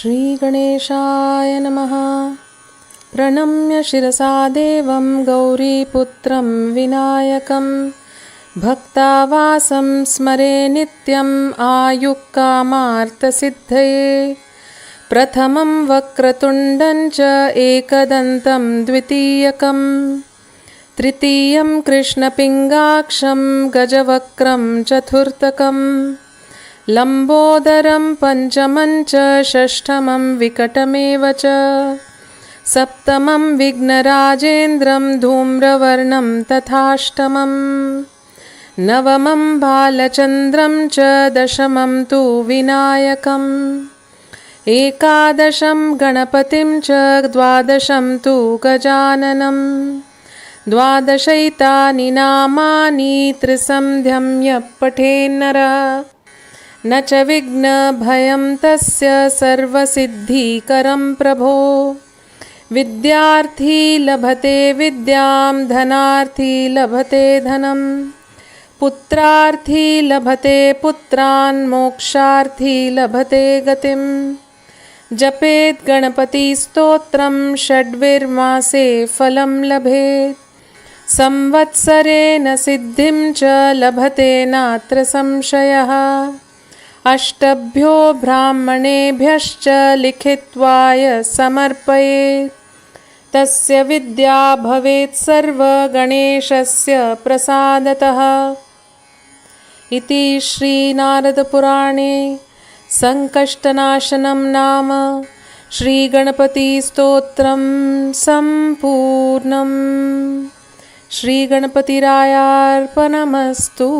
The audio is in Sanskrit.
श्रीगणेशाय नमः। प्रणम्य शिरसा देवं गौरीपुत्रं विनायकं भक्तावासं स्मरे नित्यम् आयुक्कामार्थसिद्धये। प्रथमं वक्रतुण्डं च एकदन्तं द्वितीयकं तृतीयं कृष्णपिङ्गाक्षं गजवक्त्रं चतुर्थकं लम्बोदरं पञ्चमं च षष्ठमं विकटमेव च सप्तमं विघ्नराजेन्द्रं धूम्रवर्णं तथाष्टमं नवमं बालचन्द्रं च दशमं तु विनायकम् एकादशं गणपतिं च द्वादशं तु गजाननं द्वादशैतानि नामानि त्रिसन्ध्यं यः पठेन्नरः न च विघ्नभयं तस्य सर्वसिद्धिकरं प्रभो। विद्यार्थी लभते विद्यां धनार्थी लभते धनं पुत्रार्थी लभते पुत्रान् मोक्षार्थी लभते गतिम्। जपेत् गणपतिस्तोत्रं षड्विर्मासे फलं लभेत् संवत्सरेण सिद्धिं च लभते नात्र संशयः। अष्टभ्यो ब्राह्मणेभ्यश्च लिखित्वाय समर्पयेत् तस्य विद्या भवेत् सर्वगणेशस्य प्रसादतः। इति श्रीनारदपुराणे संकष्टनाशनं नाम श्रीगणपतिस्तोत्रं सम्पूर्णम्। श्रीगणपतिरायार्पणमस्तु।